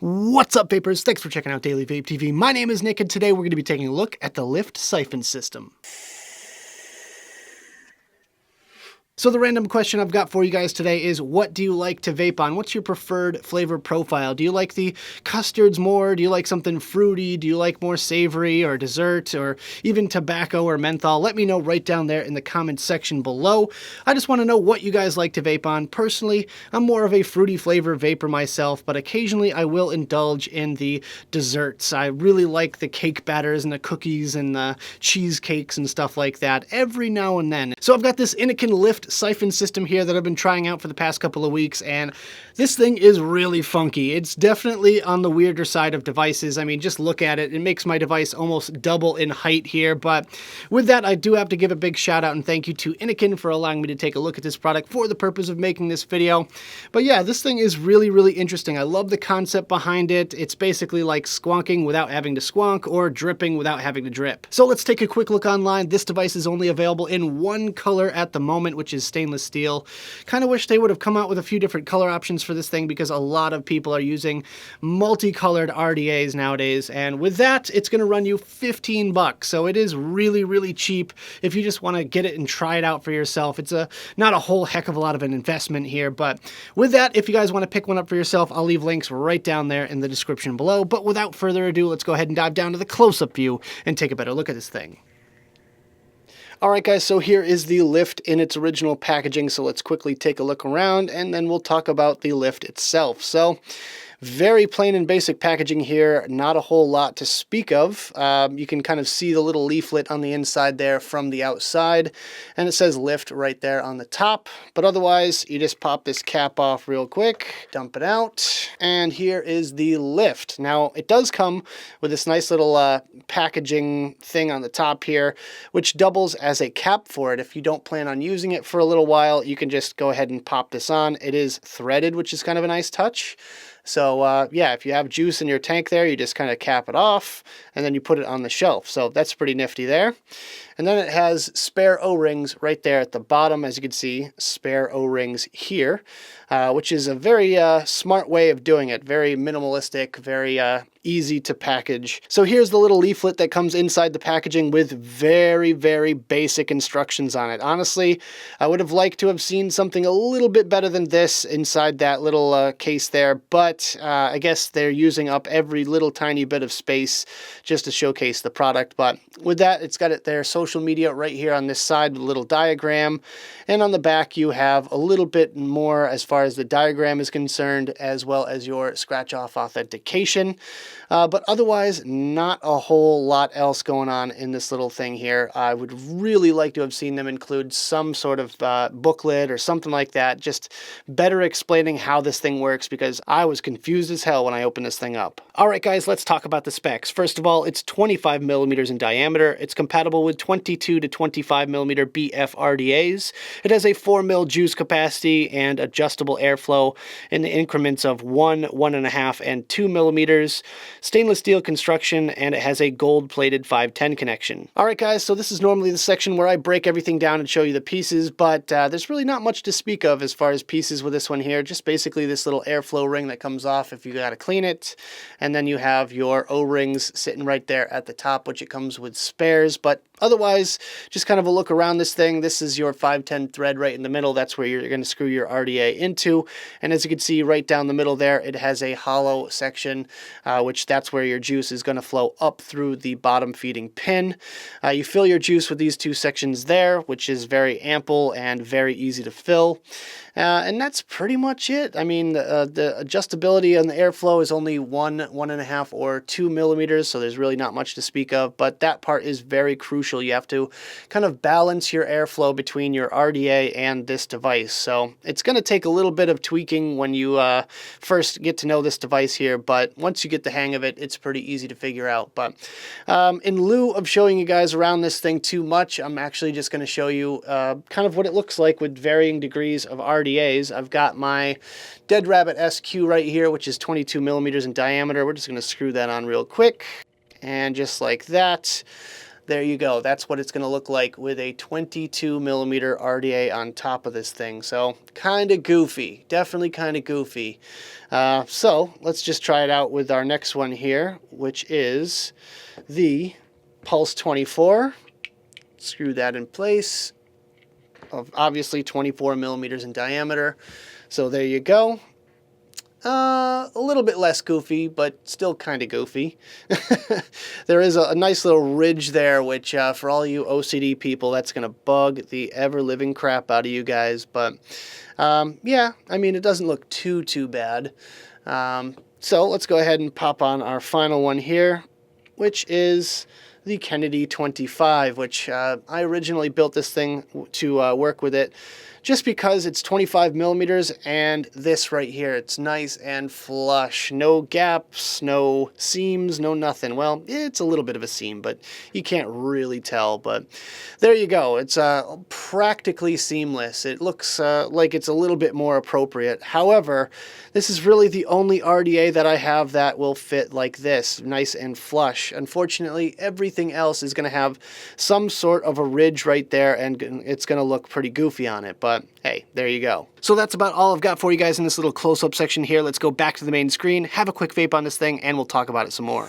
What's up, vapors? Thanks for checking out Daily Vape TV. My name is Nick, and today we're going to be taking a look at the Lift Siphon system. So the random question I've got for you guys today is, what do you like to vape on? What's your preferred flavor profile? Do you like the custards more? Do you like something fruity? Do you like more savory or dessert or even tobacco or menthol? Let me know right down there in the comments section below. I just want to know what you guys like to vape on. Personally, I'm more of a fruity flavor vapor myself, but occasionally I will indulge in the desserts. I really like the cake batters and the cookies and the cheesecakes and stuff like that every now and then. So I've got this Innokin-Lift-Siphon system here that I've been trying out for the past couple of weeks, and this thing is really funky. It's definitely on the weirder side of devices. I mean, just look at it. It makes my device almost double in height here, but with that, I do have to give a big shout out and thank you to Innokin for allowing me to take a look at this product for the purpose of making this video. But yeah, this thing is really, really interesting. I love the concept behind it. It's basically like squonking without having to squonk or dripping without having to drip. So let's take a quick look online. This device is only available in one color at the moment, which is stainless steel. Kind of wish they would have come out with a few different color options for this thing because a lot of people are using multicolored RDAs nowadays, and with that it's going to run you 15 bucks. So it is really, really cheap if you just want to get it and try it out for yourself. It's not a whole heck of a lot of an investment here, but with that, if you guys want to pick one up for yourself, I'll leave links right down there in the description below. But without further ado, let's go ahead and dive down to the close-up view and take a better look at this thing. Alright guys, so here is the Lift in its original packaging, so let's quickly take a look around and then we'll talk about the Lift itself. So, very plain and basic packaging here, not a whole lot to speak of. You can kind of see the little leaflet on the inside there from the outside, and it says Lift right there on the top. But otherwise, you just pop this cap off real quick, dump it out, and here is the Lift. Now, it does come with this nice little packaging thing on the top here, which doubles as a cap for it. If you don't plan on using it for a little while, you can just go ahead and pop this on. It is threaded, which is kind of a nice touch. So yeah, if you have juice in your tank there, you just kind of cap it off and then you put it on the shelf. So that's pretty nifty there. And then it has spare O-rings right there at the bottom. As you can see, spare O-rings here, which is a very smart way of doing it. Very minimalistic, very easy to package. So here's the little leaflet that comes inside the packaging with very, very basic instructions on it. Honestly, I would have liked to have seen something a little bit better than this inside that little case there, but I guess they're using up every little tiny bit of space just to showcase the product. But with that, it's got it there, social media right here on this side with a little diagram, and on the back you have a little bit more as far as the diagram is concerned, as well as your scratch-off authentication. But otherwise, not a whole lot else going on in this little thing here. I would really like to have seen them include some sort of booklet or something like that, just better explaining how this thing works, because I was confused as hell when I opened this thing up. Alright guys, let's talk about the specs. First of all, it's 25 millimeters in diameter. It's compatible with 22 to 25 millimeter BF RDAs. It has a 4 mil juice capacity and adjustable airflow in the increments of 1, 1.5, and 2 millimeters. Stainless steel construction, and it has a gold-plated 510 connection. Alright guys, so this is normally the section where I break everything down and show you the pieces, but there's really not much to speak of as far as pieces with this one here. Just basically this little airflow ring that comes off if you gotta clean it, and then you have your O-rings sitting right there at the top, which it comes with spares. But otherwise, just kind of a look around this thing. This is your 510 thread right in the middle. That's where you're going to screw your RDA into. And as you can see right down the middle there, it has a hollow section, which that's where your juice is going to flow up through the bottom feeding pin. You fill your juice with these two sections there, which is very ample and very easy to fill. And that's pretty much it. I mean, the adjustability on the airflow is only 1, 1.5, or 2 millimeters, so there's really not much to speak of, but that part is very crucial. You have to kind of balance your airflow between your RDA and this device. So it's going to take a little bit of tweaking when you first get to know this device here, but once you get the hang of it, it's pretty easy to figure out. But in lieu of showing you guys around this thing too much, I'm actually just going to show you kind of what it looks like with varying degrees of RDAs. I've got my Dead Rabbit SQ right here, which is 22 millimeters in diameter. We're just going to screw that on real quick, and just like that. there you go. That's what it's going to look like with a 22 millimeter RDA on top of this thing. So kind of goofy, definitely kind of goofy. So let's just try it out with our next one here, which is the Pulse 24. Screw that in place. Obviously 24 millimeters in diameter. So there you go. A little bit less goofy, but still kind of goofy. There is a nice little ridge there, which for all you OCD people, that's going to bug the ever-living crap out of you guys. But yeah, I mean, it doesn't look too bad. So let's go ahead and pop on our final one here, which is the Kennedy 25, which I originally built this thing to work with it just because it's 25 millimeters, and this right here, it's nice and flush. No gaps, no seams, no nothing. Well, it's a little bit of a seam, but you can't really tell. But there you go. It's practically seamless. It looks like it's a little bit more appropriate. However, this is really the only RDA that I have that will fit like this, nice and flush. Unfortunately, everything else is going to have some sort of a ridge right there, and it's going to look pretty goofy on it. But hey, there you go. So that's about all I've got for you guys in this little close-up section here. Let's go back to the main screen, have a quick vape on this thing, and we'll talk about it some more.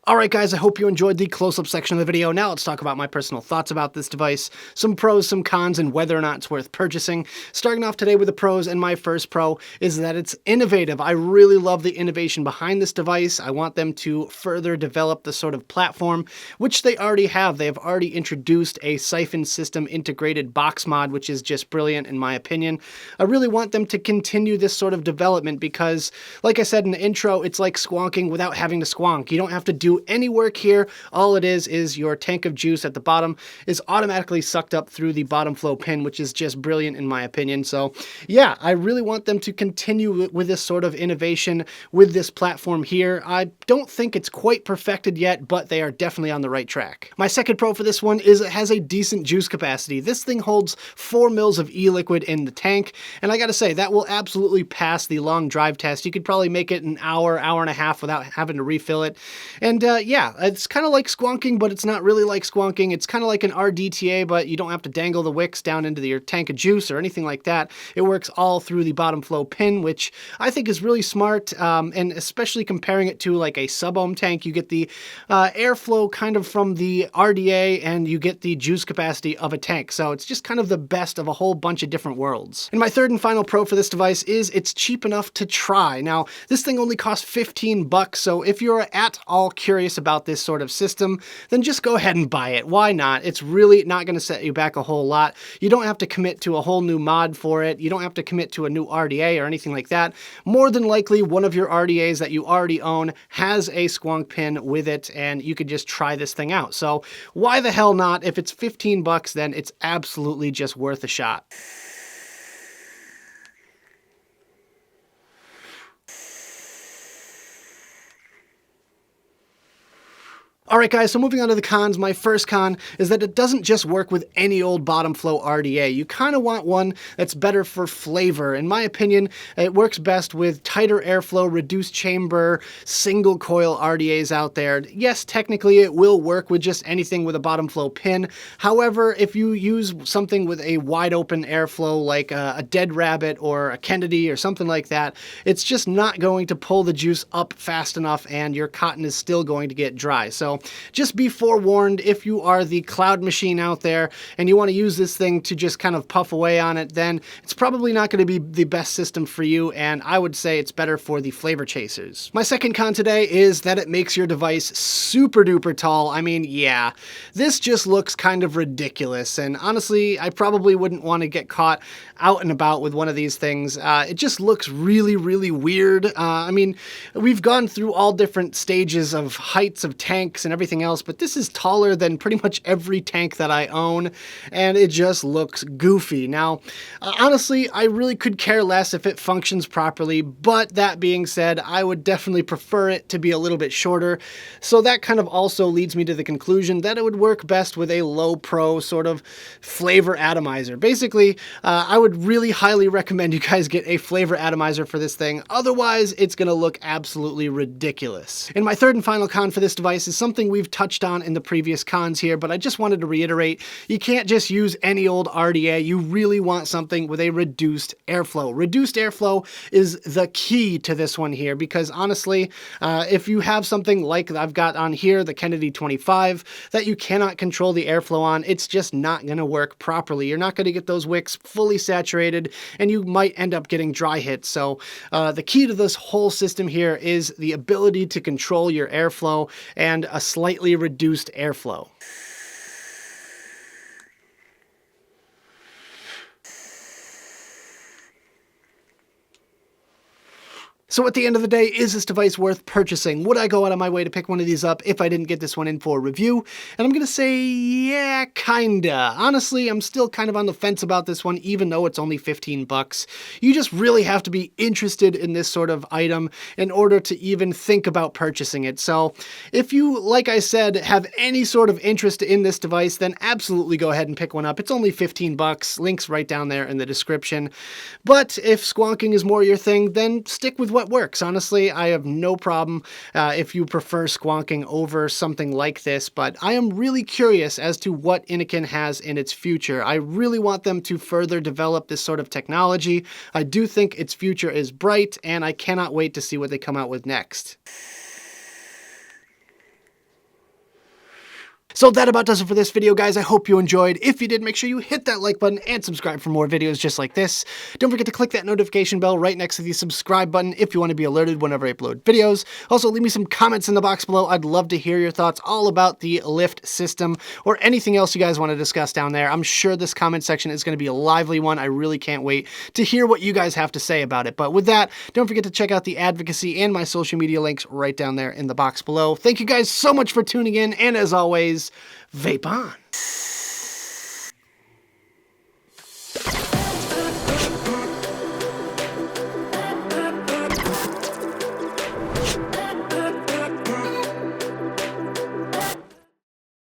Alright guys, I hope you enjoyed the close-up section of the video. Now let's talk about my personal thoughts about this device, some pros, some cons, and whether or not it's worth purchasing. Starting off today with the pros, and my first pro is that it's innovative. I really love the innovation behind this device. I want them to further develop the sort of platform, which they already have. They have already introduced a Siphon system integrated box mod, which is just brilliant in my opinion. I really want them to continue this sort of development because, like I said in the intro, it's like squonking without having to squonk. You don't have to do any work here. All it is your tank of juice at the bottom is automatically sucked up through the bottom flow pin, which is just brilliant in my opinion. So yeah, I really want them to continue with this sort of innovation with this platform here. I don't think it's quite perfected yet, but they are definitely on the right track. My second pro for this one is it has a decent juice capacity. This thing holds 4 mils of e-liquid in the tank, and I gotta say, that will absolutely pass the long drive test. You could probably make it an hour and a half without having to refill it. And yeah, it's kind of like squonking, but it's not really like squonking. It's kind of like an RDTA, but you don't have to dangle the wicks down into your tank of juice or anything like that. It works all through the bottom flow pin, which I think is really smart, and especially comparing it to like a sub-ohm tank, you get the airflow kind of from the RDA, and you get the juice capacity of a tank. So it's just kind of the best of a whole bunch of different worlds. And my third and final pro for this device is it's cheap enough to try. Now, this thing only costs 15 bucks, so if you're at all curious about this sort of system, then just go ahead and buy it. Why not? It's really not going to set you back a whole lot. You don't have to commit to a whole new mod for it. You don't have to commit to a new RDA or anything like that. More than likely, one of your RDAs that you already own has a squonk pin with it, and you could just try this thing out. So why the hell not? If it's 15 bucks, then it's absolutely just worth a shot. Alright guys, so moving on to the cons, my first con is that it doesn't just work with any old bottom flow RDA. You kind of want one that's better for flavor. In my opinion, it works best with tighter airflow, reduced chamber, single coil RDAs out there. Yes, technically it will work with just anything with a bottom flow pin. However, if you use something with a wide open airflow like a Dead Rabbit or a Kennedy or something like that, it's just not going to pull the juice up fast enough, and your cotton is still going to get dry. So just be forewarned, if you are the cloud machine out there and you want to use this thing to just kind of puff away on it, then it's probably not going to be the best system for you, and I would say it's better for the flavor chasers. My second con today is that it makes your device super duper tall. I mean, yeah, this just looks kind of ridiculous, and honestly, I probably wouldn't want to get caught out and about with one of these things. It just looks really, really weird. I mean, we've gone through all different stages of heights of tanks and everything else, but this is taller than pretty much every tank that I own, and it just looks goofy. Now, honestly, I really could care less if it functions properly, but that being said, I would definitely prefer it to be a little bit shorter. So that kind of also leads me to the conclusion that it would work best with a low pro sort of flavor atomizer. Basically, I would really highly recommend you guys get a flavor atomizer for this thing. Otherwise, it's going to look absolutely ridiculous. And my third and final con for this device is something we've touched on in the previous cons here, but I just wanted to reiterate, you can't just use any old RDA. You really want something with a reduced airflow. Reduced airflow is the key to this one here, because honestly, if you have something like I've got on here, the Kennedy 25, that you cannot control the airflow on, it's just not going to work properly. You're not going to get those wicks fully saturated, and you might end up getting dry hits. So the key to this whole system here is the ability to control your airflow and a slightly reduced airflow. So at the end of the day, is this device worth purchasing? Would I go out of my way to pick one of these up if I didn't get this one in for a review? And I'm going to say, yeah, kinda. Honestly, I'm still kind of on the fence about this one, even though it's only 15 bucks. You just really have to be interested in this sort of item in order to even think about purchasing it. So if you, like I said, have any sort of interest in this device, then absolutely go ahead and pick one up. It's only 15 bucks. Links right down there in the description. But if squonking is more your thing, then stick with what works. Honestly, I have no problem if you prefer squonking over something like this, but I am really curious as to what Innokin has in its future. I really want them to further develop this sort of technology. I do think its future is bright, and I cannot wait to see what they come out with next. So that about does it for this video, guys. I hope you enjoyed. If you did, make sure you hit that like button and subscribe for more videos just like this. Don't forget to click that notification bell right next to the subscribe button if you want to be alerted whenever I upload videos. Also, leave me some comments in the box below. I'd love to hear your thoughts all about the Lift system or anything else you guys want to discuss down there. I'm sure this comment section is going to be a lively one. I really can't wait to hear what you guys have to say about it. But with that, don't forget to check out the advocacy and my social media links right down there in the box below. Thank you guys so much for tuning in, and as always, vape on.